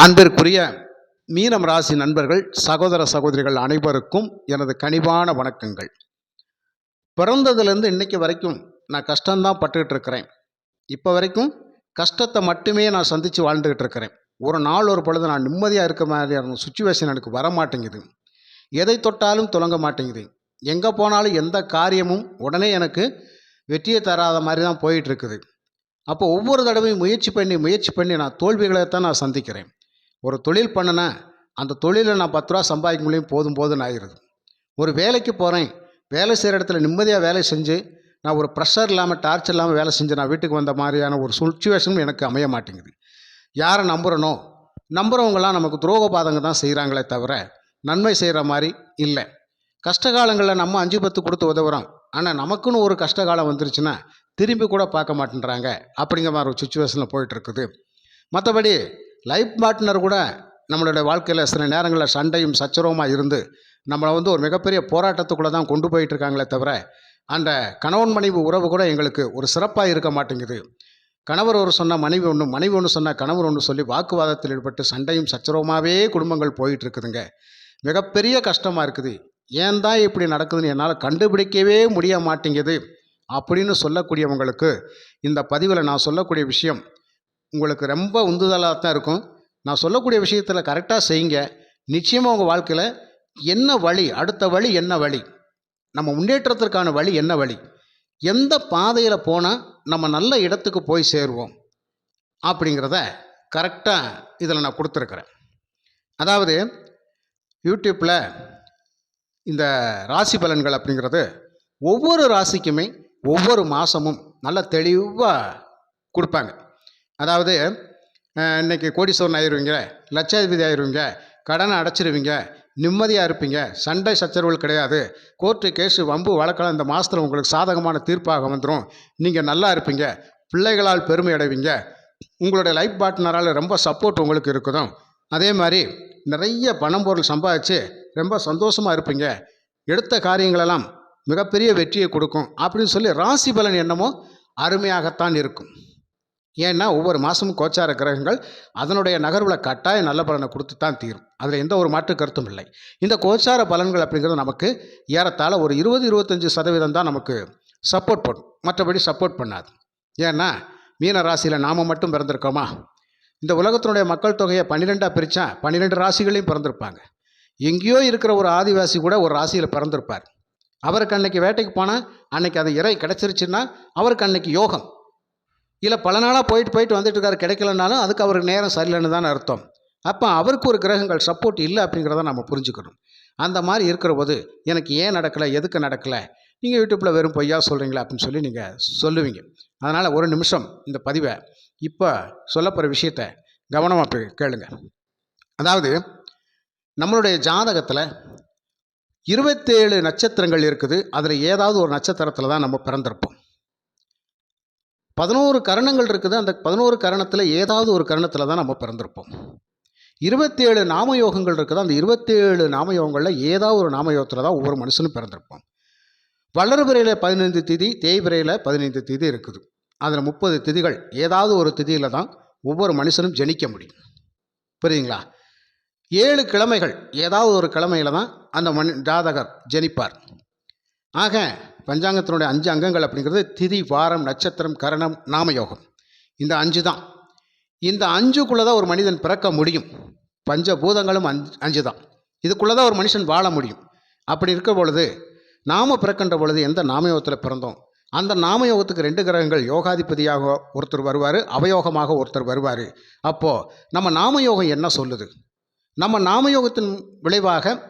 அன்பிற்குரிய மீனம் ராசி நண்பர்கள், சகோதர சகோதரிகள் அனைவருக்கும் எனது கனிவான வணக்கங்கள். பிறந்ததுலேருந்து இன்னைக்கு வரைக்கும் நான் கஷ்டம்தான் பட்டுக்கிட்டு இருக்கிறேன். இப்போ வரைக்கும் கஷ்டத்தை மட்டுமே நான் சந்தித்து வாழ்ந்துக்கிட்டு இருக்கிறேன். ஒரு நாள் ஒரு பொழுது நான் நிம்மதியாக இருக்க மாதிரியான சுச்சுவேஷன் எனக்கு வர மாட்டேங்குது. எதை தொட்டாலும் துலங்க மாட்டேங்குது. எங்கே போனாலும் எந்த காரியமும் உடனே எனக்கு வெற்றியை தராத மாதிரி தான் போயிட்டுருக்குது. அப்போ ஒவ்வொரு தடவையும் முயற்சி பண்ணி நான் தோல்விகளைத்தான் நான் சந்திக்கிறேன். ஒரு தொழில் பண்ணினேன், அந்த தொழிலில் நான் 10 ரூபா சம்பாதிக்க முடியும், போதும்னு ஆகிடுது. ஒரு வேலைக்கு போகிறேன், வேலை செய்கிற இடத்துல நிம்மதியாக வேலை செஞ்சு நான் ஒரு ப்ரெஷர் இல்லாமல் டார்ச்சர் இல்லாமல் வேலை செஞ்சு நான் வீட்டுக்கு வந்த மாதிரியான ஒரு சுச்சுவேஷனும் எனக்கு அமைய மாட்டேங்குது. யாரை நம்புகிறவங்களாம் நமக்கு துரோகபாதங்க தான் செய்கிறாங்களே தவிர நன்மை செய்கிற மாதிரி இல்லை. கஷ்டகாலங்களில் நம்ம 5-10 கொடுத்து உதவுறோம், ஆனால் நமக்குன்னு ஒரு கஷ்டகாலம் வந்துருச்சுன்னா திரும்பி கூட பார்க்க மாட்டேன்றாங்க. அப்படிங்கிற மாதிரி ஒரு சுச்சுவேஷனில் போயிட்டுருக்குது. மற்றபடி லைஃப் பார்ட்னர் கூட நம்மளுடைய வாழ்க்கையில் சில நேரங்களில் சண்டையும் சச்சரவுமாக இருந்து நம்மளை ஒரு மிகப்பெரிய போராட்டத்துக்குள்ளே தான் கொண்டு போயிட்டுருக்காங்களே தவிர அந்த கணவன் மனைவி உறவு கூட எங்களுக்கு ஒரு சிறப்பாக இருக்க மாட்டேங்குது. கணவர் ஒரு சொன்ன மனைவி ஒன்று, மனைவி ஒன்று சொன்னால் கணவர் ஒன்று சொல்லி வாக்குவாதத்தில் ஈடுபட்டு சண்டையும் சச்சரவுமாகவே குடும்பங்கள் போயிட்டுருக்குதுங்க. மிகப்பெரிய கஷ்டமாக இருக்குது. ஏன் தான் இப்படி நடக்குதுன்னு என்னால் கண்டுபிடிக்கவே முடிய மாட்டேங்குது அப்படின்னு சொல்லக்கூடியவங்களுக்கு இந்த பதிவில் நான் சொல்லக்கூடிய விஷயம் உங்களுக்கு ரொம்ப உந்துதலாக தான் இருக்கும். நான் சொல்லக்கூடிய விஷயத்தில் கரெக்டாக செய்யுங்க. நிச்சயமாக உங்கள் வாழ்க்கையில் என்ன வழி, அடுத்த வழி என்ன வழி, நம்ம முன்னேற்றத்திற்கான வழி என்ன வழி, எந்த பாதையில் போனால் நம்ம நல்ல இடத்துக்கு போய் சேருவோம் அப்படிங்கிறத கரெக்டாக இதில் நான் கொடுத்துருக்குறேன். அதாவது யூடியூப்பில் இந்த ராசி பலன்கள் அப்படிங்கிறது ஒவ்வொரு ராசிக்குமே ஒவ்வொரு மாதமும் நல்ல தெளிவாக கொடுப்பாங்க. அதாவது இன்றைக்கி கோடீஸ்வரன் ஆயிடுவீங்க, லட்சாதிபதி ஆயிடுவீங்க, கடனை அடைச்சிருவீங்க, நிம்மதியாக இருப்பீங்க, சண்டை சச்சரவுகள் கிடையாது, கோர்ட்டு கேஸு வம்பு வழக்கெல்லாம் இந்த மாதத்தில் உங்களுக்கு சாதகமான தீர்ப்பாக வந்துடும், நீங்கள் நல்லா இருப்பீங்க, பிள்ளைகளால் பெருமை அடைவீங்க, உங்களுடைய லைஃப் பார்ட்னரால் ரொம்ப சப்போர்ட் உங்களுக்கு இருக்குதும், அதே மாதிரி நிறைய பணம் பொருள் சம்பாதிச்சு ரொம்ப சந்தோஷமாக இருப்பீங்க, எடுத்த காரியங்களெல்லாம் மிகப்பெரிய வெற்றியை கொடுக்கும் அப்படின்னு சொல்லி ராசி பலன் என்னமோ அருமையாகத்தான் இருக்கும். ஏன்னா ஒவ்வொரு மாதமும் கோச்சார கிரகங்கள் அதனுடைய நகர்வில் கட்டாயம் நல்ல பலனை கொடுத்து தான் தீரும். அதில் எந்த ஒரு மாற்று கருத்தும் இல்லை. இந்த கோச்சார பலன்கள் அப்படிங்கிறது நமக்கு ஏறத்தாழ ஒரு 20-25% தான் நமக்கு சப்போர்ட் பண்ணும், மற்றபடி சப்போர்ட் பண்ணாது. ஏன்னா மீன ராசியில் நாம் மட்டும் பிறந்திருக்கோமா? இந்த உலகத்தினுடைய மக்கள் தொகையை 12ஆக பிரித்தா 12 ராசிகளையும் பிறந்திருப்பாங்க. எங்கேயோ இருக்கிற ஒரு ஆதிவாசி கூட ஒரு ராசியில் பிறந்திருப்பார். அவருக்கு அன்னைக்கு வேட்டைக்கு போனால் அன்னைக்கு அது இறை கிடச்சிருச்சுன்னா அவருக்கு அன்னைக்கு யோகம். இல்லை பல நாளாக போயிட்டு வந்துட்டு இருக்காரு, கிடைக்கலனாலும் அதுக்கு அவருக்கு நேரம் சரியில்லைன்னு தான் அர்த்தம். அப்போ அவருக்கு ஒரு கிரகங்கள் சப்போர்ட் இல்லை அப்படிங்கிறத நம்ம புரிஞ்சுக்கணும். அந்த மாதிரி இருக்கிற போது எனக்கு ஏன் நடக்கலை, எதுக்கு நடக்கலை, நீங்கள் யூடியூப்பில் வெறும் பொய்யா சொல்கிறீங்களா அப்படின்னு சொல்லி நீங்கள் சொல்லுவீங்க. அதனால் ஒரு நிமிஷம் இந்த பதிவை இப்போ சொல்லப்போகிற விஷயத்தை கவனமாக கேளுங்க. அதாவது நம்மளுடைய ஜாதகத்தில் 27 நட்சத்திரங்கள் இருக்குது. அதில் ஏதாவது ஒரு நட்சத்திரத்தில் தான் நம்ம பிறந்திருப்போம். 11 கரணங்கள் இருக்குது. அந்த 11 கரணத்தில் ஏதாவது ஒரு கரணத்தில் தான் நம்ம பிறந்திருப்போம். 27 நாமயோகங்கள் இருக்குது. அந்த 27 நாமயோகங்களில் ஏதாவது ஒரு நாமயோகத்தில் தான் ஒவ்வொரு மனுஷனும் பிறந்திருப்போம். வளர்பிறையில் 15 திதி, தேய்பிறையில் 15 திதி இருக்குது. அதில் 30 திதிகள் ஏதாவது ஒரு திதியில் தான் ஒவ்வொரு மனுஷனும் ஜனிக்க முடியும். புரியுதுங்களா? 7 கிழமைகள் ஏதாவது ஒரு கிழமையில் தான் அந்த ஜாதகர் ஜனிப்பார். ஆக பஞ்சாங்கத்தினுடைய 5 அங்கங்கள் அப்படிங்கிறது திதி, வாரம், நட்சத்திரம், கரணம், நாமயோகம். இந்த 5 தான். இந்த 5க்குள்ளே தான் ஒரு மனிதன் பிறக்க முடியும். பஞ்சபூதங்களும் 5 தான். இதுக்குள்ளே தான் ஒரு மனுஷன் வாழ முடியும். அப்படி இருக்க பொழுது நாம பிறக்கின்ற பொழுது எந்த நாமயோகத்தில் பிறந்தோம், அந்த நாமயோகத்துக்கு 2 கிரகங்கள் யோகாதிபதியாக ஒருத்தர் வருவார், அவயோகமாக ஒருத்தர் வருவார். அப்போது நம்ம நாமயோகம் என்ன சொல்லுது? நம்ம நாமயோகத்தின் விளைவாக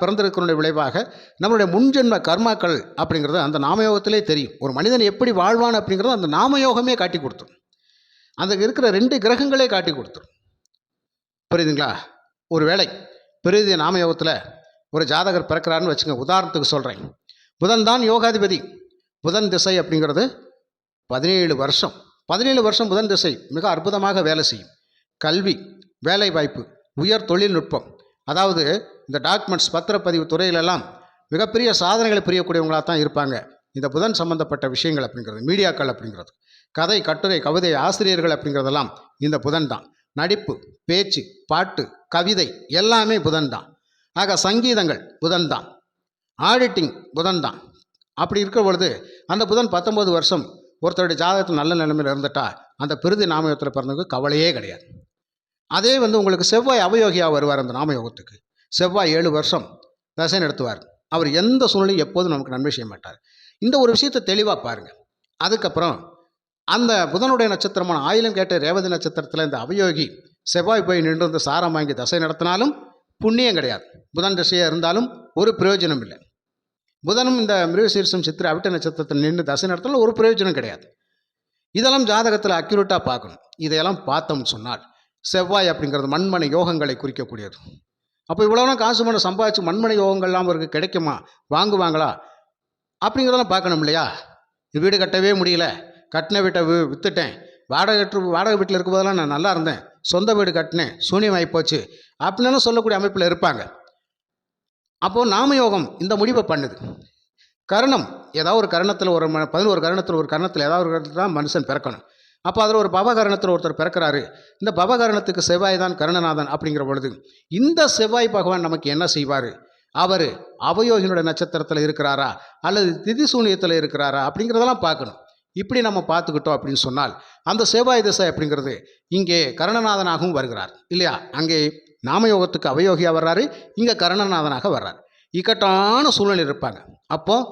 பிறந்திருக்கிறனுடைய விளைவாக நம்மளுடைய முன்ஜென்ம கர்மாக்கள் அப்படிங்கிறது அந்த நாமயோகத்திலே தெரியும். ஒரு மனிதன் எப்படி வாழ்வான் அப்படிங்கிறது அந்த நாமயோகமே காட்டி கொடுத்துரும். அந்த இருக்கிற 2 கிரகங்களே காட்டி கொடுத்துரும். புரியுதுங்களா? ஒரு வேளை பெரிய நாமயோகத்தில் ஒரு ஜாதகர் பிறக்கிறாருன்னு வச்சுங்க. உதாரணத்துக்கு சொல்கிறேன், புதன் தான் யோகாதிபதி. புதன் திசை அப்படிங்கிறது 17 வருஷம். 17 வருஷம் புதன் திசை மிக அற்புதமாக வேலை செய்யும். கல்வி, வேலை வாய்ப்பு, உயர் தொழில்நுட்பம், அதாவது இந்த டாக்குமெண்ட்ஸ் பத்திரப்பதிவு துறையிலெல்லாம் மிகப்பெரிய சாதனைகளை புரியக்கூடியவங்களாக தான் இருப்பாங்க. இந்த புதன் சம்பந்தப்பட்ட விஷயங்கள் அப்படிங்கிறது, மீடியாக்கள் அப்படிங்கிறது, கதை, கட்டுரை, கவிதை ஆசிரியர்கள் அப்படிங்கிறதெல்லாம் இந்த புதன் தான். நடிப்பு, பேச்சு, பாட்டு, கவிதை எல்லாமே புதன் தான். ஆக சங்கீதங்கள் புதன் தான், ஆடிட்டிங் புதன் தான். அப்படி இருக்கிற பொழுது அந்த புதன் 19 வருஷம் ஒருத்தருடைய ஜாதகத்தில் நல்ல நிலைமையில் இருந்துட்டா அந்த பிரிதி நாமயோகத்தில் பிறந்தவங்க கவலையே கிடையாது. அதே உங்களுக்கு செவ்வாய் அவயோகியாக வருவார். அந்த நாமயோகத்துக்கு செவ்வாய் 7 வருஷம் தசை நடத்துவார். அவர் எந்த சூழ்நிலையும் எப்போதும் நமக்கு நன்மை செய்ய மாட்டார். இந்த ஒரு விஷயத்தை தெளிவாக பாருங்கள். அதுக்கப்புறம் அந்த புதனுடைய நட்சத்திரமான ஆயிலம் கேட்ட ரேவதி நட்சத்திரத்தில் இந்த அவயோகி செவ்வாய் போய் நின்று வந்து சாரம் வாங்கி தசை நடத்தினாலும் புண்ணியம் கிடையாது. புதன் தசையாக இருந்தாலும் ஒரு பிரயோஜனம் இல்லை. புதனும் இந்த மிருகசீரிஷம் சித்திரை அவிட்ட நட்சத்திரத்தில் நின்று தசை நடத்தினாலும் ஒரு பிரயோஜனம் கிடையாது. இதெல்லாம் ஜாதகத்தில் அக்யூரேட்டாக பார்க்கணும். இதையெல்லாம் பார்த்தோம்னு சொன்னால் செவ்வாய் அப்படிங்கிறது மண்மனை யோகங்களை குறிக்கக்கூடியது. அப்போ இவ்வளோனா காசு பணம் சம்பாதிச்சு மண்மனை யோகங்கள்லாம் அவருக்கு கிடைக்குமா, வாங்குவாங்களா அப்படிங்கிறதெல்லாம் பார்க்கணும் இல்லையா? வீடு கட்டவே முடியல, கட்டின வீட்டை விற்றுட்டேன், வாடகை வீட்டில் இருக்கும்போதெல்லாம் நான் நல்லா இருந்தேன், சொந்த வீடு கட்டினேன், சூனியமாகி போச்சு அப்படின்னு சொல்லக்கூடிய அமைப்பில் இருப்பாங்க. அப்போது நாமயோகம் இந்த முடிவை பண்ணுது. கரணம் ஏதாவது ஒரு கரணத்தில் 11 கரணத்தில் ஒரு கரணத்தில் ஏதாவது ஒரு கரணத்தில் தான் மனுஷன் பிறக்கணும். அப்போ அதில் ஒரு பவகரணத்தில் ஒருத்தர் பிறக்கிறாரு. இந்த பவகரணத்துக்கு செவ்வாய் தான் கரணநாதன். அப்படிங்கிற பொழுது இந்த செவ்வாய் பகவான் நமக்கு என்ன செய்வார்? அவர் அவயோகினுடைய நட்சத்திரத்தில் இருக்கிறாரா அல்லது திதி சூனியத்தில் இருக்கிறாரா அப்படிங்கிறதெல்லாம் பார்க்கணும். இப்படி நம்ம பார்த்துக்கிட்டோம் அப்படின்னு சொன்னால் அந்த செவ்வாய் திசை அப்படிங்கிறது இங்கே கரணநாதனாகவும் வருகிறார் இல்லையா? அங்கே நாமயோகத்துக்கு அவயோகியாக வர்றாரு, இங்கே கரணநாதனாக வர்றார். இக்கட்டான சூழ்நிலை இருப்பாங்க. அப்போது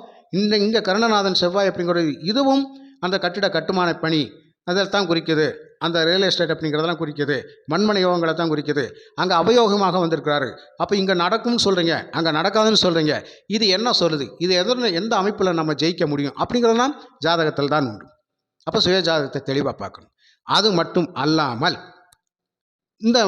இங்கே கரணநாதன் செவ்வாய் அப்படிங்கிறது இதுவும் அந்த கட்டிட கட்டுமான பணி அதில் தான் குறிக்குது, அந்த ரியல் எஸ்டேட் அப்படிங்கிறதெல்லாம் குறிக்குது, மண்மனை யோகங்களை தான் குறிக்குது. அங்கே அவயோகமாக வந்திருக்கிறாரு. அப்போ இங்கே நடக்கும்னு சொல்கிறீங்க, அங்கே நடக்காதுன்னு சொல்கிறீங்க. இது என்ன சொல்லுது? இது எந்த அமைப்பில் நம்ம ஜெயிக்க முடியும் அப்படிங்கிறதெல்லாம் ஜாதகத்தில் தான் உண்டு. அப்போ சுய ஜாதகத்தை தெளிவாக பார்க்கணும். அது மட்டும் அல்லாமல் இந்த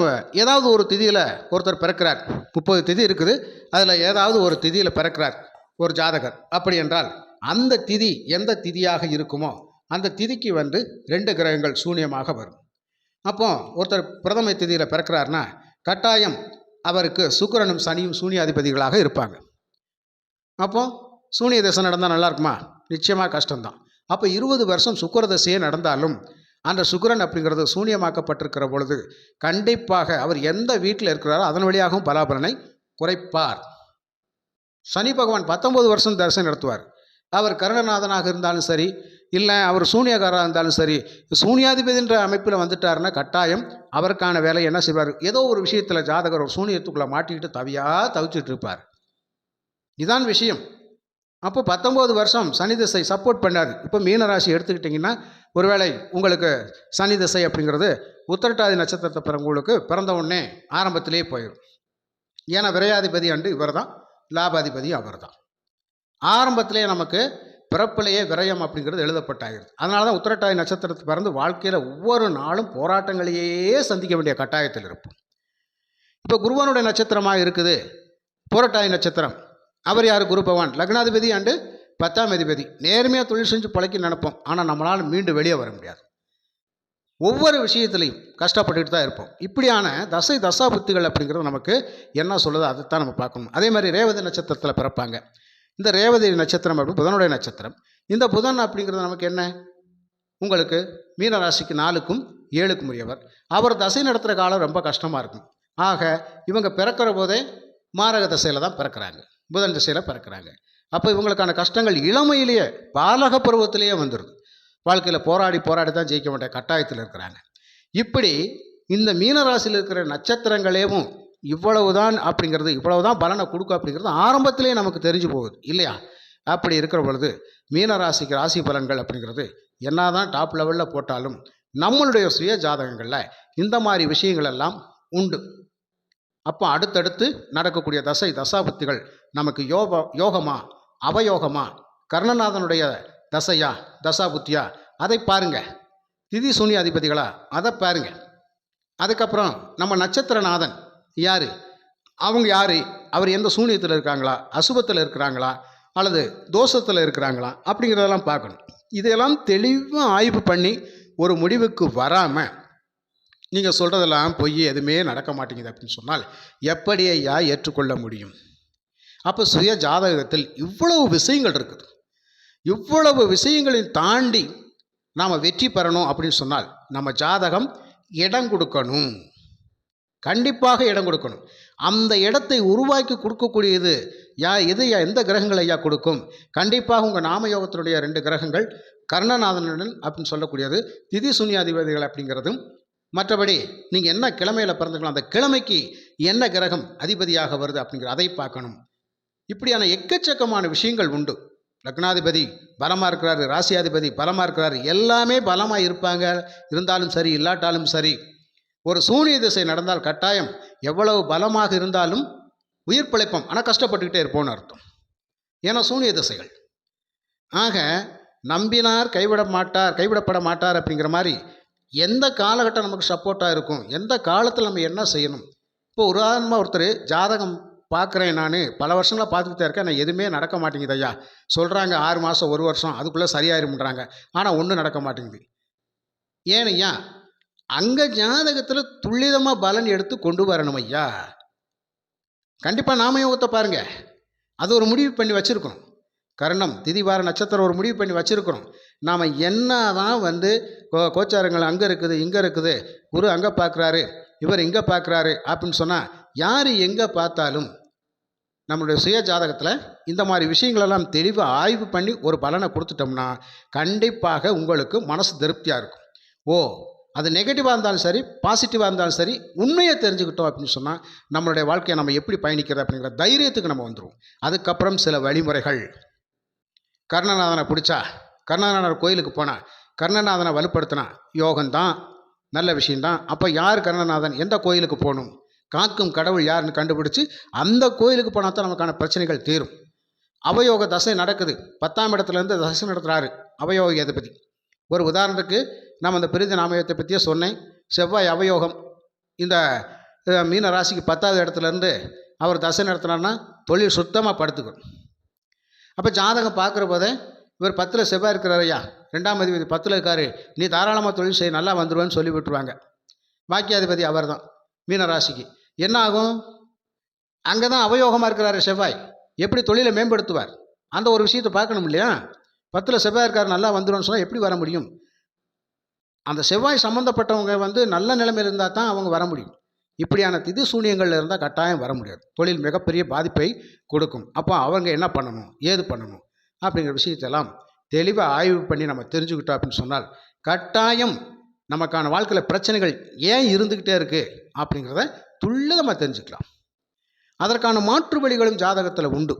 ஏதாவது ஒரு திதியில் ஒருத்தர் பிறக்கிறார். 30 திதி இருக்குது, அதில் ஏதாவது ஒரு திதியில் பிறக்கிறார் ஒரு ஜாதகர். அப்படி என்றால் அந்த திதி எந்த திதியாக இருக்குமோ அந்த திதிக்கு 2 கிரகங்கள் சூன்யமாக வரும். அப்போ ஒருத்தர் பிரதம திதியில் பிறக்கிறார்னா கட்டாயம் அவருக்கு சுக்கிரனும் சனியும் சூனியாதிபதிகளாக இருப்பாங்க. அப்போ சூனிய தசை நடந்தால் நல்லா இருக்குமா? நிச்சயமாக கஷ்டம்தான். அப்போ 20 வருஷம் சுக்கிர தசையே நடந்தாலும் அந்த சுக்கிரன் அப்படிங்கிறது சூனியமாக்கப்பட்டிருக்கிற பொழுது கண்டிப்பாக அவர் எந்த வீட்டில் இருக்கிறாரோ அதன் வழியாகவும் பலாபலனை குறைப்பார். சனி பகவான் 19 வருஷம் தசை நடத்துவார். அவர் கருணநாதனாக இருந்தாலும் சரி, இல்லை அவர் சூனியக்காராக இருந்தாலும் சரி, சூனியாதிபதின்ற அமைப்பில் வந்துட்டாருன்னா கட்டாயம் அவருக்கான வேலை என்ன செய்வார்? ஏதோ ஒரு விஷயத்தில் ஜாதகர் ஒரு சூனியத்துக்குள்ளே மாட்டிக்கிட்டு தவிச்சிட்டு இருப்பார். இதான் விஷயம். அப்போ 19 வருஷம் சனி திசை சப்போர்ட் பண்ணாது. இப்போ மீனராசி எடுத்துக்கிட்டிங்கன்னா ஒருவேளை உங்களுக்கு சனி திசை அப்படிங்கிறது உத்திரட்டாதி நட்சத்திரத்தை பிறந்தவங்களுக்கு பிறந்த உடனே ஆரம்பத்திலே போயிடும். ஏன்னா விரையாதிபதி அண்டு இவர் தான், லாபாதிபதி அவர் தான். ஆரம்பத்திலே நமக்கு பிறப்பிலேயே விரயம் அப்படிங்கிறது எழுதப்பட்டாகிறது. அதனால தான் உத்திரட்டாதி நட்சத்திரத்தை பிறந்து வாழ்க்கையில் ஒவ்வொரு நாளும் போராட்டங்களையே சந்திக்க வேண்டிய கட்டாயத்தில் இருப்போம். இப்போ குருவனுடைய நட்சத்திரமாக இருக்குது புரட்டாதி நட்சத்திரம். அவர் யார்? குரு பகவான் லக்னாதிபதி அண்டு 10ஆம் அதிபதி. நேர்மையாக தொழில் செஞ்சு பழக்கி நினைப்போம், ஆனால் நம்மளால் மீண்டும் வெளியே வர முடியாது. ஒவ்வொரு விஷயத்துலையும் கஷ்டப்பட்டுட்டு தான் இருப்போம். இப்படியான தசா புத்திகள் அப்படிங்கிறது நமக்கு என்ன சொல்லுதோ அதைத்தான் நம்ம பார்க்கணும். அதே மாதிரி ரேவதி நட்சத்திரத்தில் பிறப்பாங்க. இந்த ரேவதி நட்சத்திரம் அப்படி புதனுடைய நட்சத்திரம். இந்த புதன் அப்படிங்கிறது நமக்கு என்ன? உங்களுக்கு மீனராசிக்கு 4க்கும் 7க்கும் உரியவர். அவர் தசை நடத்துகிற காலம் ரொம்ப கஷ்டமாக இருக்கும். ஆக இவங்க பிறக்கிற போதே மாரக தசையில் தான் பிறக்கிறாங்க, புதன் திசையில் பிறக்கிறாங்க. அப்போ இவங்களுக்கான கஷ்டங்கள் இளமையிலேயே பாலக பருவத்திலேயே வந்துடுது. வாழ்க்கையில் போராடி தான் ஜெயிக்க வேண்டிய கட்டாயத்தில் இருக்கிறாங்க. இப்படி இந்த மீனராசியில் இருக்கிற நட்சத்திரங்களேவும் இவ்வளவுதான் அப்படிங்கிறது, இவ்வளவுதான் பலனை கொடுக்கும் அப்படிங்கிறது ஆரம்பத்திலே நமக்கு தெரிஞ்சு போகுது இல்லையா? அப்படி இருக்கிற பொழுது மீனராசிக்கு ராசி பலன்கள் அப்படிங்கிறது என்னதான் டாப் லெவலில் போட்டாலும் நம்மளுடைய சுய ஜாதகங்களில் இந்த மாதிரி விஷயங்கள் எல்லாம் உண்டு. அப்போ அடுத்தடுத்து நடக்கக்கூடிய தசாபுத்திகள் நமக்கு யோகமா அவயோகமா, கர்ணநாதனுடைய தசையா தசாபுத்தியா, அதை பாருங்க. திதி சூனிய அதிபதிகளா, அதை பாருங்க. அதுக்கப்புறம் நம்ம நட்சத்திரநாதன் யார், அவங்க யார், அவர் எந்த சூனியத்தில் இருக்காங்களா, அசுபத்தில் இருக்கிறாங்களா, அல்லது தோஷத்தில் இருக்கிறாங்களா அப்படிங்கிறதெல்லாம் பார்க்கணும். இதையெல்லாம் தெளிவாக ஆய்வு பண்ணி ஒரு முடிவுக்கு வராமல் நீங்கள் சொல்கிறதெல்லாம் பொய், எதுவுமே நடக்க மாட்டேங்குது அப்படின்னு சொன்னால் எப்படி ஐயா ஏற்றுக்கொள்ள முடியும்? அப்போ சுய ஜாதகத்தில் இவ்வளவு விஷயங்கள் இருக்குது. இவ்வளவு விஷயங்களையும் தாண்டி நாம் வெற்றி பெறணும் அப்படின்னு சொன்னால் நம்ம ஜாதகம் இடம் கொடுக்கணும். கண்டிப்பாக இடம் கொடுக்கணும். அந்த இடத்தை உருவாக்கி கொடுக்கக்கூடியது எந்த கிரகங்கள் ஐயா கொடுக்கும்? கண்டிப்பாக உங்கள் நாமயோகத்தினுடைய 2 கிரகங்கள் கர்ணநாதனுடன் அப்படின்னு சொல்லக்கூடியது திதி சூன்யாதிபதிகள் அப்படிங்கிறதும், மற்றபடி நீங்கள் என்ன கிழமையில் பிறந்துக்கலாம் அந்த கிழமைக்கு என்ன கிரகம் அதிபதியாக வருது அப்படிங்கிற அதை பார்க்கணும். இப்படியான எக்கச்சக்கமான விஷயங்கள் உண்டு. லக்னாதிபதி பலமாக இருக்கிறாரு, ராசியாதிபதி பலமாக இருக்கிறாரு, எல்லாமே பலமாக இருப்பாங்க. இருந்தாலும் சரி இல்லாட்டாலும் சரி, ஒரு சூனிய திசை நடந்தால் கட்டாயம் எவ்வளவு பலமாக இருந்தாலும் உயிர் பிழைப்போம், ஆனால் கஷ்டப்பட்டுக்கிட்டே இருப்போம்னு அர்த்தம். ஏன்னா சூனிய திசைகள். ஆக நம்பினார் கைவிடப்பட மாட்டார் அப்படிங்கிற மாதிரி எந்த காலகட்டம் நமக்கு சப்போர்ட்டாக இருக்கும், எந்த காலத்தில் நம்ம என்ன செய்யணும். இப்போ உதாரணமாக ஒருத்தர் ஜாதகம் பார்க்குறேன், நான் பல வருஷங்களாக பார்த்துக்கிட்டே இருக்கேன், நான் எதுவுமே நடக்க மாட்டேங்குது ஐயா சொல்கிறாங்க. 6 மாதம் 1 வருஷம் அதுக்குள்ளே சரியாயிரும்ன்றாங்க, ஆனால் ஒன்றும் நடக்க மாட்டேங்குது. ஏன் ஐயா? அங்கே ஜாதகத்தில் துல்லிதமாக பலன் எடுத்து கொண்டு வரணும் ஐயா. கண்டிப்பாக நாமயோகத்தை பாருங்கள், அது ஒரு முடிவு பண்ணி வச்சுருக்கணும். கர்ணம் திதிவார நட்சத்திரம் ஒரு முடிவு பண்ணி வச்சுருக்கிறோம். நாம் என்ன தான் கோச்சாரங்கள் அங்கே இருக்குது இங்கே இருக்குது, குரு அங்கே பார்க்குறாரு இவர் இங்கே பார்க்குறாரு அப்படின்னு சொன்னால், யார் எங்கே பார்த்தாலும் நம்மளுடைய சுய ஜாதகத்தில் இந்த மாதிரி விஷயங்களெல்லாம் தெளிவாக ஆய்வு பண்ணி ஒரு பலனை கொடுத்துட்டோம்னா கண்டிப்பாக உங்களுக்கு மனசு திருப்தியாக இருக்கும். ஓ, அது நெகட்டிவாக இருந்தாலும் சரி பாசிட்டிவாக இருந்தாலும் சரி, உண்மையை தெரிஞ்சுக்கிட்டோம் அப்படின்னு சொன்னால் நம்மளுடைய வாழ்க்கையை நம்ம எப்படி பயணிக்கிறது அப்படிங்கிற தைரியத்துக்கு நம்ம வந்துடுவோம். அதுக்கப்புறம் சில வழிமுறைகள். கர்ணநாதனை பிடிச்சா, கர்ணநாதர் கோயிலுக்கு போனால், கர்ணநாதனை வலுப்படுத்தினா யோகம்தான், நல்ல விஷயந்தான். அப்போ யார் கர்ணநாதன், எந்த கோயிலுக்கு போகணும், காக்கும் கடவுள் யாருன்னு கண்டுபிடிச்சி அந்த கோயிலுக்கு போனால் தான் நமக்கான பிரச்சனைகள் தீரும். அவயோக தசை நடக்குது, 10ஆம் இடத்துலேருந்து தசை நடத்துகிறாரு அவயோக அதிபதி. ஒரு உதாரணத்துக்கு நம்ம அந்த பிரிதி நாமயோகத்தை பற்றியே சொன்னேன். செவ்வாய் அவயோகம் இந்த மீன ராசிக்கு 10வது இடத்துலேருந்து அவர் தசை நடத்தினார்னா தொழில் சுத்தமாக படுத்துக்கும். அப்போ ஜாதகம் பார்க்குற போதே இவர் 10ல் செவ்வாய் இருக்கிறார் ஐயா, 2ஆம் அதிபதி 10ல் இருக்காரு, நீ தாராளமாக தொழில் செய்ய நல்லா வந்துடுவேன்னு சொல்லி விட்டுருவாங்க. பாக்கியாதிபதி அவர் தான் மீனராசிக்கு. என்ன ஆகும்? அங்கே தான் அவயோகமாக இருக்கிறாரு செவ்வாய், எப்படி தொழிலை மேம்படுத்துவார் அந்த ஒரு விஷயத்தை பார்க்கணும் இல்லையா? 10ல் செவ்வாய் இருக்கார் நல்லா வந்துடும்னு சொன்னால் எப்படி வர முடியும்? அந்த செவ்வாய் சம்மந்தப்பட்டவங்க நல்ல நிலைமையில் இருந்தால் தான் அவங்க வர முடியும். இப்படியான திதி சூனியங்கள் இருந்தால் கட்டாயம் வர முடியாது. தொழில் மிகப்பெரிய பாதிப்பை கொடுக்கும். அப்போ அவங்க என்ன பண்ணணும், ஏது பண்ணணும் அப்படிங்கிற விஷயத்தெல்லாம் தெளிவாக ஆய்வு பண்ணி நம்ம தெரிஞ்சுக்கிட்டோம் அப்படின்னு சொன்னால் கட்டாயம் நமக்கான வாழ்க்கையில் பிரச்சனைகள் ஏன் இருந்துக்கிட்டே இருக்குது அப்படிங்கிறத துல்லியமாக தெரிஞ்சுக்கலாம். அதற்கான மாற்று வழிகளும் ஜாதகத்தில் உண்டு.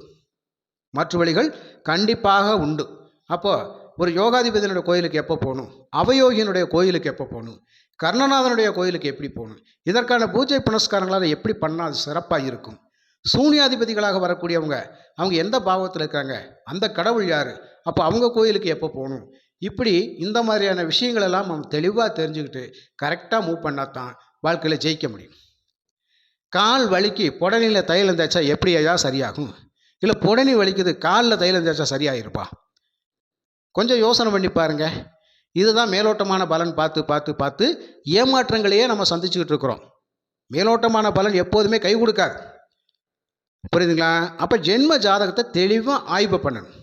மாற்று வழிகள் கண்டிப்பாக உண்டு. அப்போது ஒரு யோகாதிபதியினுடைய கோயிலுக்கு எப்போ போகணும், அவயோகியினுடைய கோயிலுக்கு எப்போ போகணும், கர்ணநாதனுடைய கோயிலுக்கு எப்படி போகணும், இதற்கான பூஜை புனஸ்காரங்களால் எப்படி பண்ணால் அது சிறப்பாக இருக்கும். சூனியாதிபதிகளாக வரக்கூடியவங்க அவங்க எந்த பாவத்தில் இருக்காங்க, அந்த கடவுள் யார், அப்போ அவங்க கோயிலுக்கு எப்போ போகணும், இப்படி இந்த மாதிரியான விஷயங்களெல்லாம் நம்ம தெளிவாக தெரிஞ்சுக்கிட்டு கரெக்டாக மூவ் பண்ணால் தான் வாழ்க்கையில் ஜெயிக்க முடியும். கால் வலிக்கு புடனியில் தைலம் தேய்ச்சா எப்படி ஐயா சரியாகும்? இல்லை புடனி வலிக்குது காலில் தைலம் தேய்ச்சா சரியாயிருப்பா? கொஞ்சம் யோசனை பண்ணி பாருங்க. இதுதான் மேலோட்டமான பலன் பார்த்து பார்த்து பார்த்து ஏமாற்றங்களையே நம்ம சந்திச்சுக்கிட்டு இருக்கிறோம். மேலோட்டமான பலன் எப்போதுமே கை கொடுக்காது, புரியுதுங்களா? அப்போ ஜென்ம ஜாதகத்தை தெளிவாக ஆய்வு பண்ணணும்.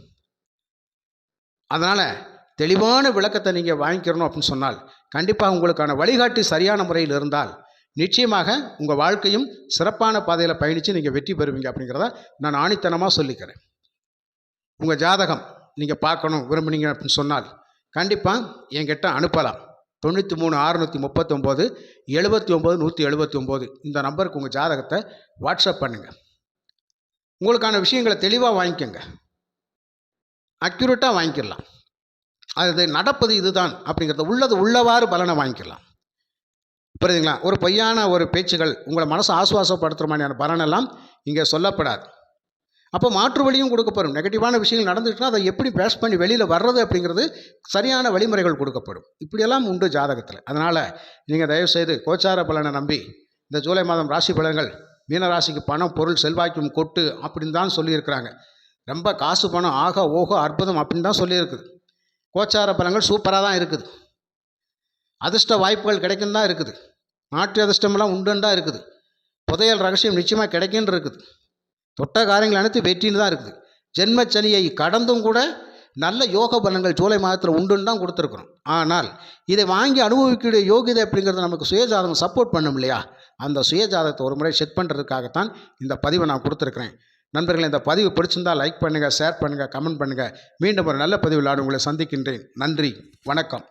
அதனால் தெளிவான விளக்கத்தை நீங்கள் வாங்கிக்கிறணும் அப்படின்னு சொன்னால் கண்டிப்பாக உங்களுக்கான வழிகாட்டி சரியான முறையில் இருந்தால் நிச்சயமாக உங்கள் வாழ்க்கையும் சிறப்பான பாதையில் பயணித்து நீங்கள் வெற்றி பெறுவீங்க அப்படிங்கிறத நான் ஆணித்தனமாக சொல்லிக்கிறேன். உங்கள் ஜாதகம் நீங்கள் பார்க்கணும் விரும்புனீங்க அப்படின்னு சொன்னால் கண்டிப்பாக என்கிட்ட அனுப்பலாம். 93 639 79 179 இந்த நம்பருக்கு உங்கள் ஜாதகத்தை வாட்ஸ்அப் பண்ணுங்கள். உங்களுக்கான விஷயங்களை தெளிவாக வாங்கிக்கோங்க, அக்யூரேட்டாக வாங்கிக்கலாம். அது நடப்பது இதுதான் அப்படிங்கிறத உள்ளது உள்ளவாறு பலனை வாங்கிக்கலாம், புரியுதுங்களா? ஒரு பொய்யான ஒரு பேச்சுகள் உங்களை மனசை ஆசுவாசப்படுத்துகிற மாதிரியான பலனெல்லாம் இங்கே சொல்லப்படாது. அப்போ மாற்று வழியும் கொடுக்கப்படும். நெகட்டிவான விஷயங்கள் நடந்துட்டுனா அதை எப்படி பேஸ் பண்ணி வெளியில் வர்றது அப்படிங்கிறது சரியான வழிமுறைகள் கொடுக்கப்படும். இப்படியெல்லாம் உண்டு ஜாதகத்தில். அதனால் நீங்கள் தயவுசெய்து கோச்சார பலனை நம்பி இந்த ஜூலை மாதம் ராசி பலன்கள் மீனராசிக்கு பணம் பொருள் செல்வாக்கும் கொட்டு அப்படின்னு தான் சொல்லியிருக்கிறாங்க. ரொம்ப காசு பணம் ஆக ஓகோ அற்புதம் அப்படின்னு தான் சொல்லியிருக்குது. கோச்சார பலன்கள் சூப்பராக தான் இருக்குது. அதிர்ஷ்ட வாய்ப்புகள் கிடைக்கும் தான் இருக்குது. நாட்டு அதிர்ஷ்டமெல்லாம் உண்டுன்னு தான் இருக்குது. புதையல் ரகசியம் நிச்சயமாக கிடைக்குன்னு இருக்குது. தொட்ட காரியங்கள் அனைத்து வெற்றின்னு தான் இருக்குது. ஜென்மச்சனியை கடந்தும் கூட நல்ல யோக பலன்கள் ஜூலை மாதத்தில் உண்டுன்னு தான் கொடுத்துருக்குறோம். ஆனால் இதை வாங்கி அனுபவிக்கக்கூடிய யோகிதை அப்படிங்கிறது நமக்கு சுயஜாதகம் சப்போர்ட் பண்ணும் இல்லையா? அந்த சுயஜாதகத்தை ஒரு முறை செக் பண்ணுறதுக்காகத்தான் இந்த பதிவை நான் கொடுத்துருக்குறேன். நண்பர்களே, இந்த பதிவு பிடிச்சிருந்தால் லைக் பண்ணுங்கள், ஷேர் பண்ணுங்கள், கமெண்ட் பண்ணுங்கள். மீண்டும் ஒரு நல்ல பதிவில் நான் உங்களை சந்திக்கின்றேன். நன்றி, வணக்கம்.